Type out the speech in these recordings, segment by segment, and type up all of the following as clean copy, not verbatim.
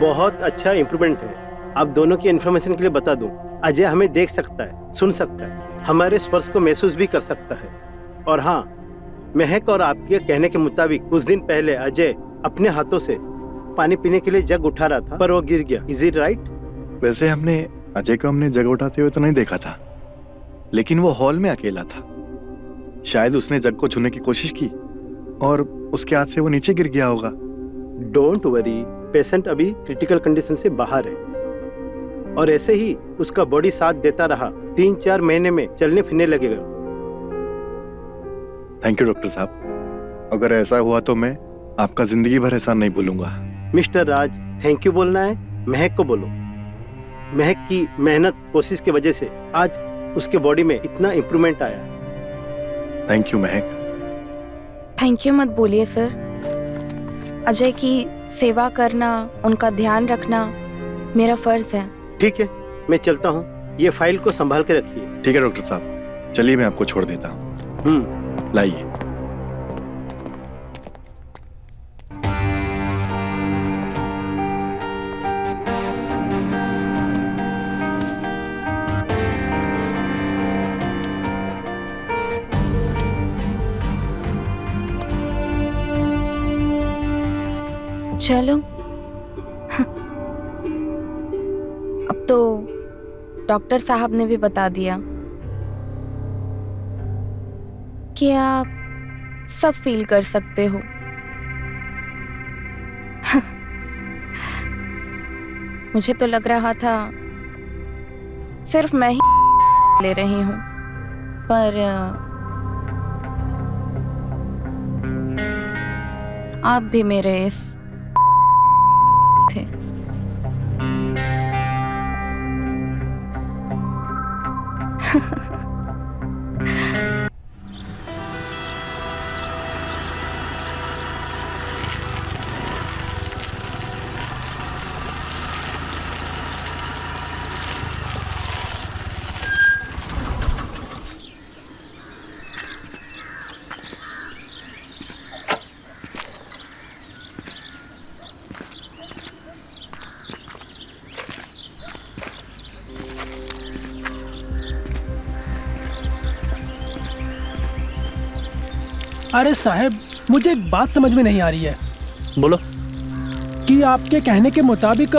बहुत अच्छा इम्प्रूवमेंट है। आप दोनों की इन्फॉर्मेशन के लिए बता दूं, अजय हमें देख सकता है, सुन सकता है, हमारे स्पर्श को महसूस भी कर सकता है। और हाँ, महक और आपके कहने के मुताबिक कुछ दिन पहले अजय अपने हाथों से पानी पीने के लिए जग उठा रहा था, पर वो गिर गया। Is it right? वैसे अजय को हमने जग उठाते हुए तो नहीं देखा था, लेकिन वो हॉल में अकेला था। शायद उसने जग को छूने की कोशिश की और उसके हाथ से वो नीचे गिर गया होगा। डोंट वरी, पेशेंट अभी क्रिटिकल कंडीशन से बाहर है और ऐसे ही उसका बॉडी साथ देता रहा, 3-4 महीने में चलने फिरने लगेगा। थैंक यू डॉक्टर साहब। अगर ऐसा हुआ तो मैं आपका जिंदगी भर एहसान नहीं भूलूंगा। मिस्टर राज, थैंक यू बोलना है महक को बोलो। महक की मेहनत कोशिश की वजह से आज उसके बॉडी में इतना इम्प्रूवमेंट आया। Thank you Mahak. Thank you मत बोलिए सर। अजय की सेवा करना, उनका ध्यान रखना मेरा फर्ज है। ठीक है, मैं चलता हूँ, ये फाइल को संभाल के रखिए। ठीक है डॉक्टर साहब, चलिए मैं आपको छोड़ देता हूँ। लाइए। चलो अब तो डॉक्टर साहब ने भी बता दिया कि आप सब फील कर सकते हो। मुझे तो लग रहा था सिर्फ मैं ही ले रही हूँ, पर आप भी मेरे इस थे। अरे साहब, मुझे एक बात समझ में नहीं आ रही है। बोलो। कि आपके कहने के मुताबिक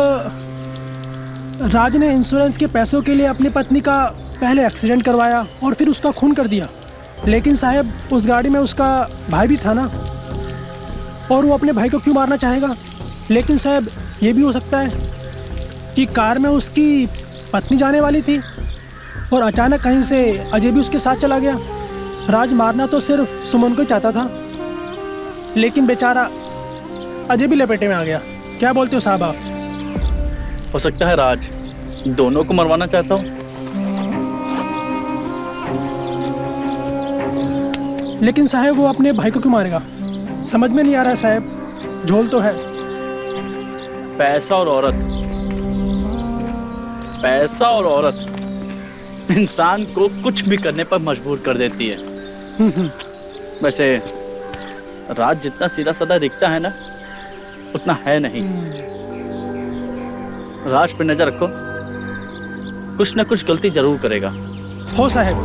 राज ने इंश्योरेंस के पैसों के लिए अपनी पत्नी का पहले एक्सीडेंट करवाया और फिर उसका खून कर दिया, लेकिन साहब उस गाड़ी में उसका भाई भी था ना, और वो अपने भाई को क्यों मारना चाहेगा? लेकिन साहब ये भी हो सकता है कि कार में उसकी पत्नी जाने वाली थी और अचानक कहीं से अजय भी उसके साथ चला गया। राज मारना तो सिर्फ सुमन को ही चाहता था, लेकिन बेचारा अजय भी लपेटे में आ गया। क्या बोलते हो साहब आप? हो सकता है राज दोनों को मरवाना चाहता हूँ। लेकिन साहब वो अपने भाई को क्यों मारेगा? समझ में नहीं आ रहा है साहब। झोल तो है। पैसा और औरत, पैसा और औरत इंसान को कुछ भी करने पर मजबूर कर देती है। वैसे राज जितना सीधा साधा दिखता है ना, उतना है नहीं। राज पे नजर रखो, कुछ ना कुछ गलती जरूर करेगा। हो साहब।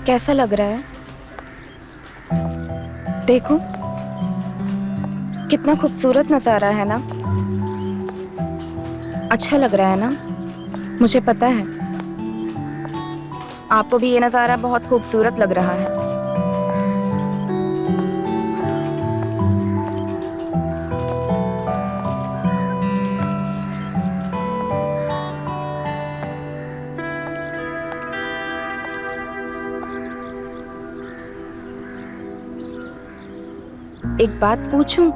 कैसा लग रहा है? देखो कितना खूबसूरत नज़ारा है ना। अच्छा लग रहा है ना? मुझे पता है आपको भी ये नज़ारा बहुत खूबसूरत लग रहा है। एक बात पूछूं?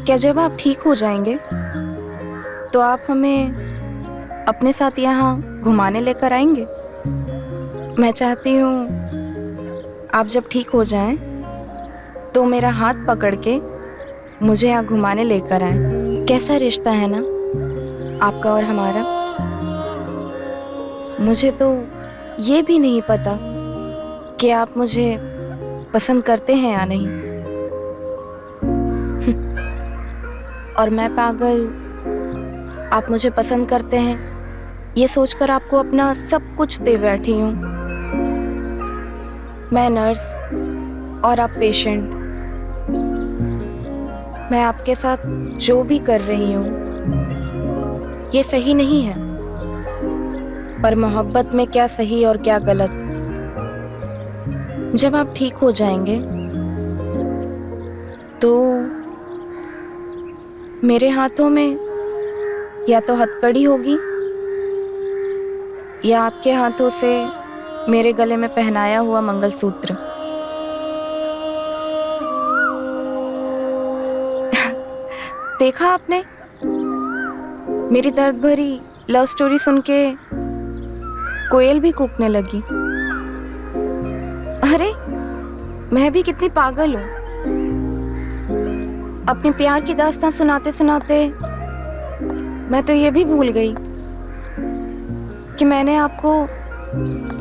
क्या जब आप ठीक हो जाएंगे तो आप हमें अपने साथ यहाँ घुमाने लेकर आएंगे? मैं चाहती हूँ आप जब ठीक हो जाएं तो मेरा हाथ पकड़ के मुझे यहाँ घुमाने लेकर आएं। कैसा रिश्ता है ना? आपका और हमारा। मुझे तो ये भी नहीं पता कि आप मुझे पसंद करते हैं या नहीं। और मैं पागल, आप मुझे पसंद करते हैं ये सोचकर आपको अपना सब कुछ दे बैठी हूँ। मैं नर्स और आप पेशेंट। मैं आपके साथ जो भी कर रही हूँ ये सही नहीं है, पर मोहब्बत में क्या सही और क्या गलत, जब आप ठीक हो जाएंगे तो मेरे हाथों में या तो हथकड़ी होगी या आपके हाथों से मेरे गले में पहनाया हुआ मंगलसूत्र। देखा आपने, मेरी दर्द भरी लव स्टोरी सुन के कोयल भी कूकने लगी। अरे मैं भी कितनी पागल हूँ, अपने प्यार की दास्तां सुनाते सुनाते मैं तो ये भी भूल गई कि मैंने आपको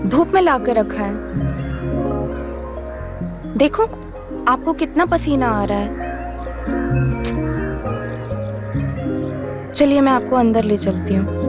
धूप में ला कर रखा है। देखो आपको कितना पसीना आ रहा है। चलिए मैं आपको अंदर ले चलती हूँ।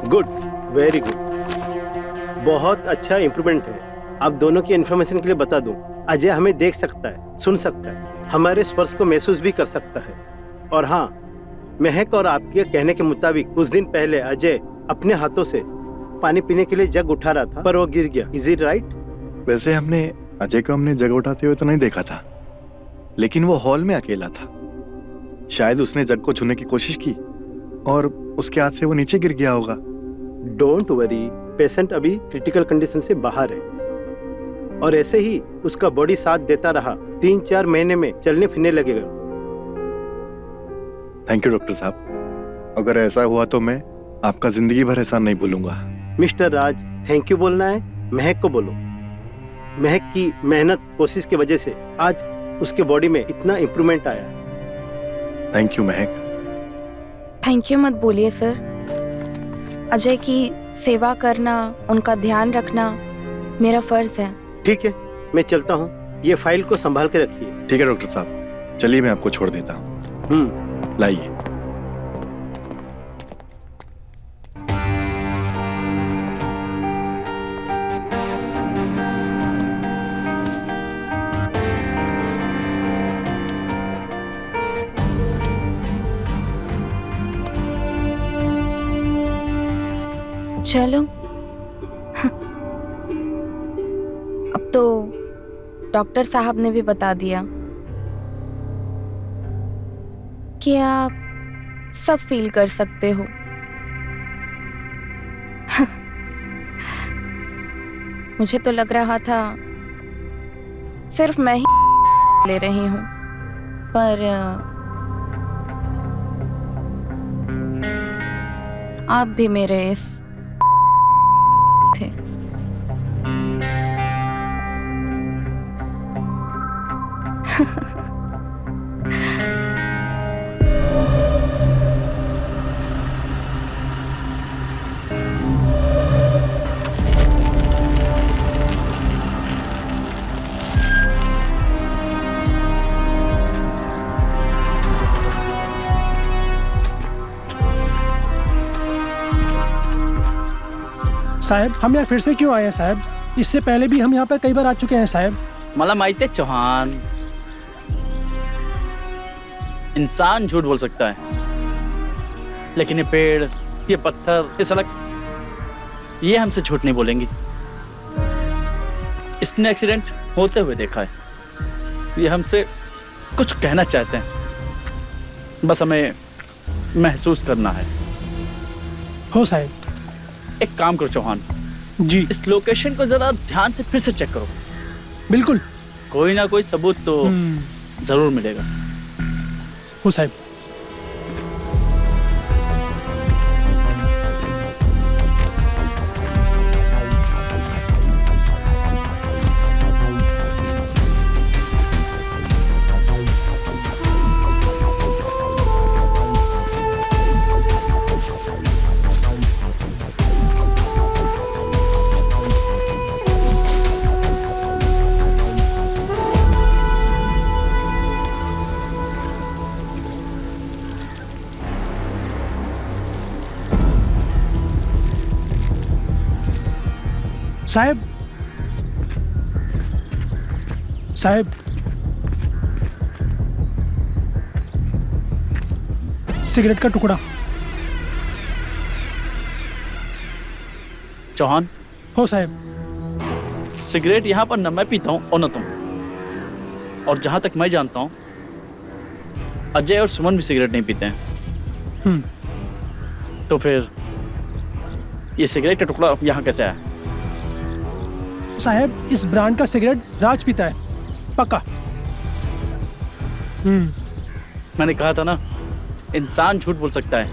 गुड, वेरी गुड, बहुत अच्छा इम्प्रूवमेंट है। आप दोनों की इन्फॉर्मेशन के लिए बता दूं, अजय हमें देख सकता है, सुन सकता है, हमारे स्पर्श को महसूस भी कर सकता है। और हाँ, महक और आपके कहने के मुताबिक कुछ दिन पहले अजय अपने हाथों से पानी पीने के लिए जग उठा रहा था, पर वो गिर गया। Is it right? वैसे अजय को हमने जग उठाते हुए तो नहीं देखा था, लेकिन वो हॉल में अकेला था। शायद उसने जग को छूने की कोशिश की और उसके हाथ से वो नीचे गिर गया होगा। डोंट वरी, पेशेंट अभी क्रिटिकल कंडीशन से बाहर है और ऐसे ही उसका बॉडी साथ देता रहा, 3-4 महीने में चलने फिरने लगेगा। थैंक यू डॉक्टर साहब, अगर ऐसा हुआ तो मैं आपका जिंदगी भर एहसान नहीं भूलूंगा। मिस्टर राज, थैंक यू बोलना है महक को बोलो। महक की मेहनत कोशिश की वजह से आज उसके बॉडी में इतना इम्प्रूवमेंट आया। Thank you Mahak. Thank you मत बोलिए सर। अजय की सेवा करना, उनका ध्यान रखना मेरा फर्ज है। ठीक है, मैं चलता हूँ, ये फाइल को संभाल के रखिए। ठीक है डॉक्टर साहब, चलिए मैं आपको छोड़ देता हूँ। लाइए। चलो अब तो डॉक्टर साहब ने भी बता दिया कि आप सब फील कर सकते हो। मुझे तो लग रहा था सिर्फ मैं ही ले रही हूँ, पर आप भी मेरे इस थे। साहब हम यहाँ फिर से क्यों आए हैं साहब? इससे पहले भी हम यहाँ पर कई बार आ चुके हैं साहब। मला माहिती आहे चौहान, इंसान झूठ बोल सकता है, लेकिन ये पेड़, ये पत्थर, ये सड़क, ये हमसे झूठ नहीं बोलेंगी। इसने एक्सीडेंट होते हुए देखा है, ये हमसे कुछ कहना चाहते हैं, बस हमें महसूस करना है। हो साहब। एक काम करो चौहान, जी इस लोकेशन को जरा ध्यान से फिर से चेक करो, बिल्कुल। कोई ना कोई सबूत तो जरूर मिलेगा। हो साहब। साहब, साहब, सिगरेट का टुकड़ा। चौहान, हो साहब। सिगरेट यहाँ पर न मैं पीता हूँ और न तुम, और जहाँ तक मैं जानता हूँ अजय और सुमन भी सिगरेट नहीं पीते हैं। तो फिर ये सिगरेट का टुकड़ा यहाँ कैसे आया? साहब, इस ब्रांड का सिगरेट राज पीता है, पक्का। मैंने कहा था ना, इंसान झूठ बोल सकता है,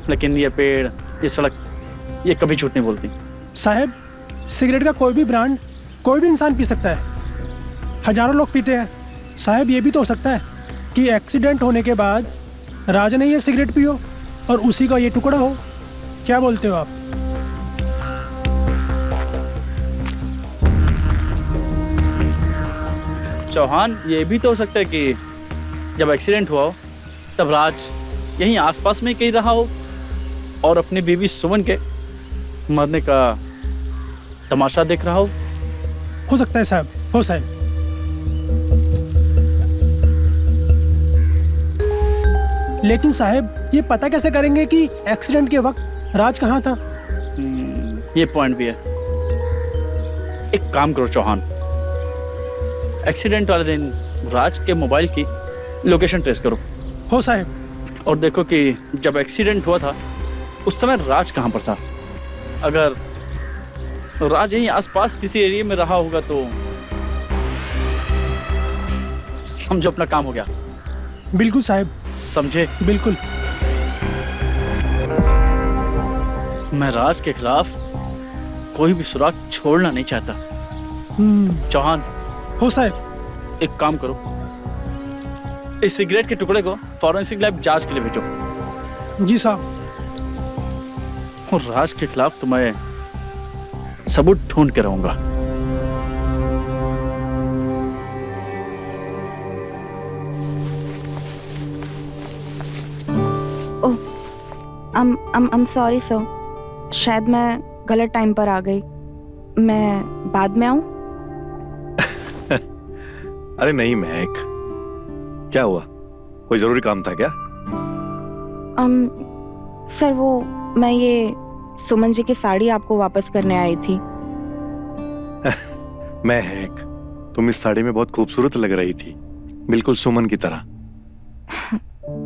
लेकिन ये पेड़, ये सड़क, ये कभी झूठ नहीं बोलती। साहब, सिगरेट का कोई भी ब्रांड कोई भी इंसान पी सकता है, हजारों लोग पीते हैं। साहब, ये भी तो हो सकता है कि एक्सीडेंट होने के बाद राज ने ये सिगरेट पियो और उसी का ये टुकड़ा हो। क्या बोलते हो आप? चौहान, ये भी तो हो सकता है कि जब एक्सीडेंट हुआ हो तब राज यहीं आसपास में कहीं रहा हो और अपनी बीवी सुमन के मरने का तमाशा देख रहा हो सकता है साहब, हो साहब। लेकिन साहब, ये पता कैसे करेंगे कि एक्सीडेंट के वक्त राज कहाँ था? ये पॉइंट भी है। एक काम करो चौहान, एक्सीडेंट वाले दिन राज के मोबाइल की लोकेशन ट्रेस करो। हो साहब। और देखो कि जब एक्सीडेंट हुआ था उस समय राज कहाँ पर था। अगर राज यहीं आसपास किसी एरिया में रहा होगा तो समझो अपना काम हो गया। बिल्कुल साहब। समझे? बिल्कुल। मैं राज के खिलाफ कोई भी सुराग छोड़ना नहीं चाहता। चौहान, हो साहब। एक काम करो, इस सिगरेट के टुकड़े को फॉरेंसिक लैब जांच के लिए भेजो। जी साहब। और राज के खिलाफ तो मैं सबूत ढूंढ के रहूंगा। I'm sorry sir, शायद मैं गलत टाइम पर आ गई। मैं बाद में आऊं? अरे नहीं महक, क्या हुआ? कोई जरूरी काम था क्या? सर, वो मैं ये सुमन जी की साड़ी आपको वापस करने आई थी। महक, तुम इस साड़ी में बहुत खूबसूरत लग रही थी, बिल्कुल सुमन की तरह।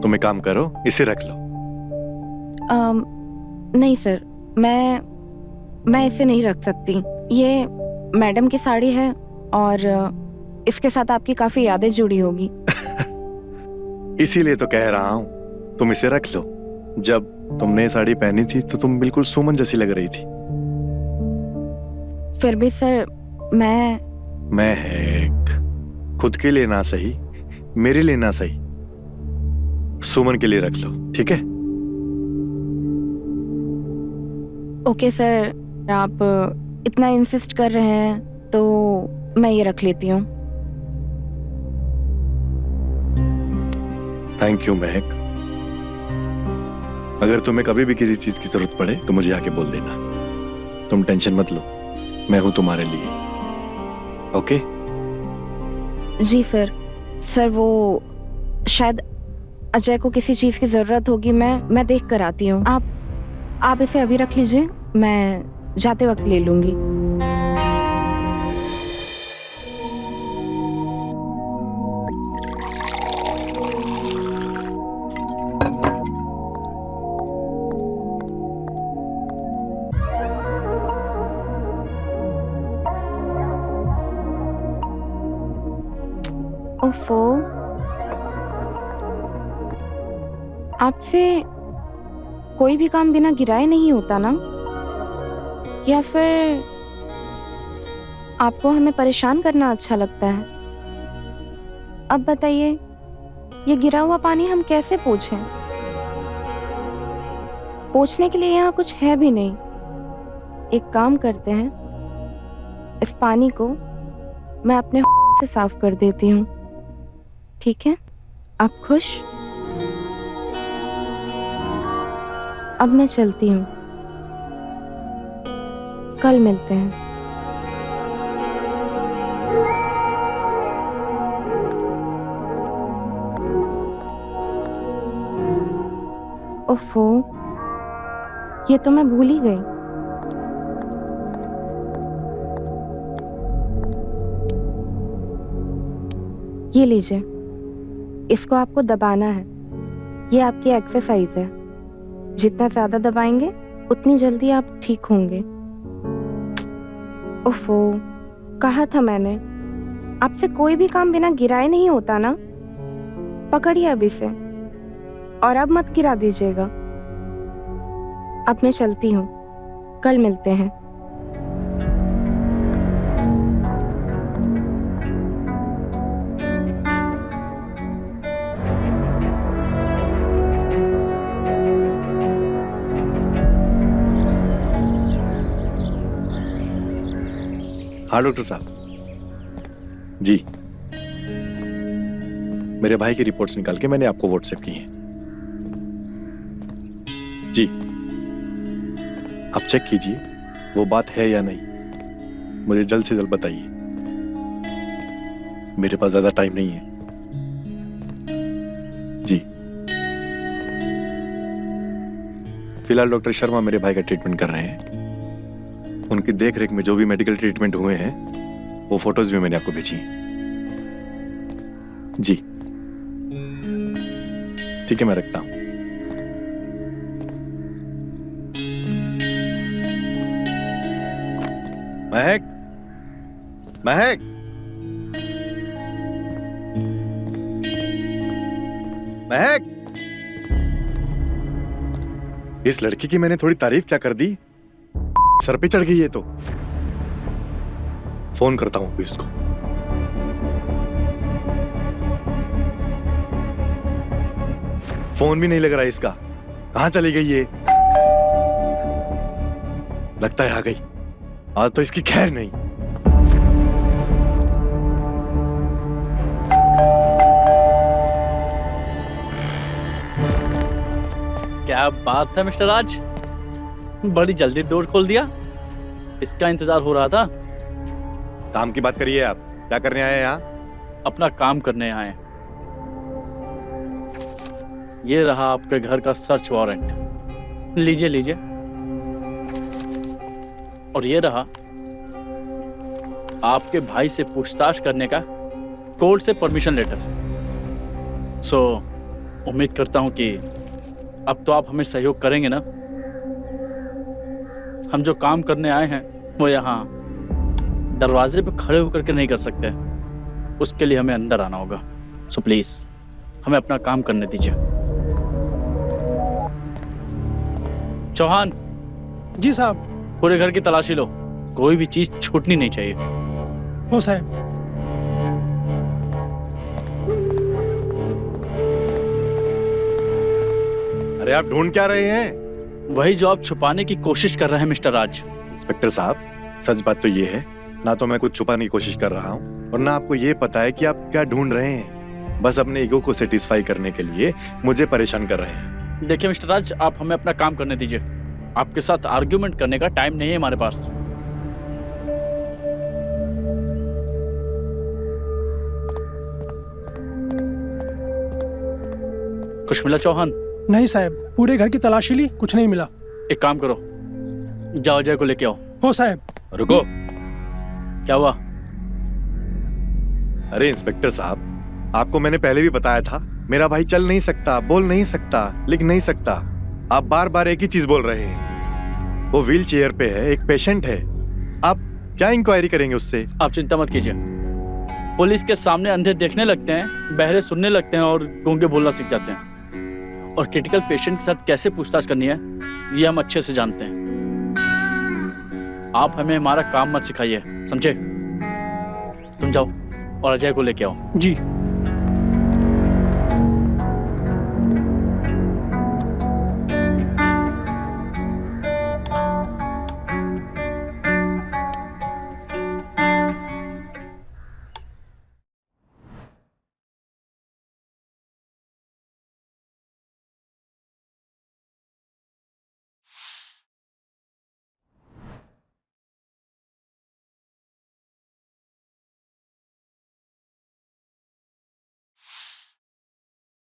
तुम एक काम करो, इसे रख लो। नहीं सर, मैं इसे नहीं रख सकती। ये मैडम की साड़ी है और इसके साथ आपकी काफी यादें जुड़ी होगी। इसीलिए तो कह रहा हूं, तुम इसे रख लो। जब तुमने साड़ी पहनी थी तो तुम बिल्कुल सुमन जैसी लग रही थी। फिर भी सर, महक, खुद के लिए ना सही, मेरे लिए ना सही, सुमन के लिए रख लो, ठीक है? ओके सर, आप इतना इंसिस्ट कर रहे हैं तो मैं ये रख लेती हूँ। थैंक यू महक। अगर तुम्हें कभी भी किसी चीज की जरूरत पड़े तो मुझे आके बोल देना। तुम टेंशन मत लो, मैं हूं तुम्हारे लिए। ओके? जी सर। सर, वो शायद अजय को किसी चीज़ की ज़रूरत होगी। मैं देख कर आती हूँ। आप इसे अभी रख लीजिए, मैं जाते वक्त ले लूँगी। ओफो, आपसे कोई भी काम बिना गिराए नहीं होता ना? या फिर आपको हमें परेशान करना अच्छा लगता है? अब बताइए, ये गिरा हुआ पानी हम कैसे पोंछें? पोंछने के लिए यहाँ कुछ है भी नहीं। एक काम करते हैं, इस पानी को मैं अपने से साफ कर देती हूँ। ठीक है, आप खुश? अब मैं चलती हूँ, कल मिलते हैं। ओफो, ये तो मैं भूल ही गई। ये लीजिए, इसको आपको दबाना है। ये आपकी एक्सरसाइज है। जितना ज्यादा दबाएंगे उतनी जल्दी आप ठीक होंगे। ओफो, कहा था मैंने, आपसे कोई भी काम बिना गिराए नहीं होता ना? पकड़िए अब इसे, और अब मत गिरा दीजिएगा। अब मैं चलती हूँ, कल मिलते हैं। हाँ डॉक्टर साहब जी, मेरे भाई की रिपोर्ट्स निकाल के मैंने आपको व्हाट्सएप की हैं। जी, आप चेक कीजिए वो बात है या नहीं। मुझे जल्द से जल्द बताइए, मेरे पास ज्यादा टाइम नहीं है। जी, फिलहाल डॉक्टर शर्मा मेरे भाई का ट्रीटमेंट कर रहे हैं। उनकी देखरेख में जो भी मेडिकल ट्रीटमेंट हुए हैं वो फोटोज भी मैंने आपको भेजी हैं। जी ठीक है, मैं रखता हूं। महक, महक, महक, इस लड़की की मैंने थोड़ी तारीफ क्या कर दी, सर पे चढ़ गई है। तो फोन करता हूं अभी उसको। फोन भी नहीं लग रहा है इसका, कहां चली गई ये? लगता है आ गई, आज तो इसकी खैर नहीं। क्या बात है मिस्टर राज, बड़ी जल्दी डोर खोल दिया। इसका इंतजार हो रहा था। काम की बात करिए आप, क्या करने आए हैं यहाँ? अपना काम करने आए। ये रहा आपके घर का सर्च वारंट, लीजिए लीजिए। और ये रहा आपके भाई से पूछताछ करने का कोर्ट से परमिशन लेटर। सो उम्मीद करता हूं कि अब तो आप हमें सहयोग करेंगे ना। हम जो काम करने आए हैं वो यहाँ दरवाजे पे खड़े होकर के नहीं कर सकते, उसके लिए हमें अंदर आना होगा। सो प्लीज हमें अपना काम करने दीजिए। चौहान जी साहब। पूरे घर की तलाशी लो, कोई भी चीज छूटनी नहीं चाहिए। हो साहब। अरे आप ढूंढ क्या रहे हैं? वही जो आप छुपाने की कोशिश कर रहे हैं मिस्टर राज। इंस्पेक्टर साहब, सच बात तो ये है, ना तो मैं कुछ छुपाने की कोशिश कर रहा हूँ और ना आपको ये पता है कि आप क्या ढूंढ रहे हैं। बस अपने ईगो को सेटिस्फाई करने के लिए मुझे परेशान कर रहे हैं। देखिए मिस्टर राज, आप हमें अपना काम करने दीजिए। आपके साथ आर्ग्यूमेंट करने का टाइम नहीं है हमारे पास। कुछ मिला चौहान? नहीं साहब, पूरे घर की तलाशी ली, कुछ नहीं मिला। एक काम करो, जाओ अजय को लेके आओ। हो साहब। रुको। क्या हुआ? अरे इंस्पेक्टर साहब, आपको मैंने पहले भी बताया था, मेरा भाई चल नहीं सकता, बोल नहीं सकता, लिख नहीं सकता। आप बार बार एक ही चीज बोल रहे हैं। वो व्हील चेयर पे है, एक पेशेंट है। आप क्या इंक्वायरी करेंगे उससे? आप चिंता मत कीजिए। पुलिस के सामने अंधे देखने लगते हैं, बहरे सुनने लगते हैं और गूंगे बोलना सीख जाते हैं। और क्रिटिकल पेशेंट के साथ कैसे पूछताछ करनी है ये हम अच्छे से जानते हैं। आप हमें हमारा काम मत सिखाइए, समझे? तुम जाओ और अजय को लेके आओ। जी।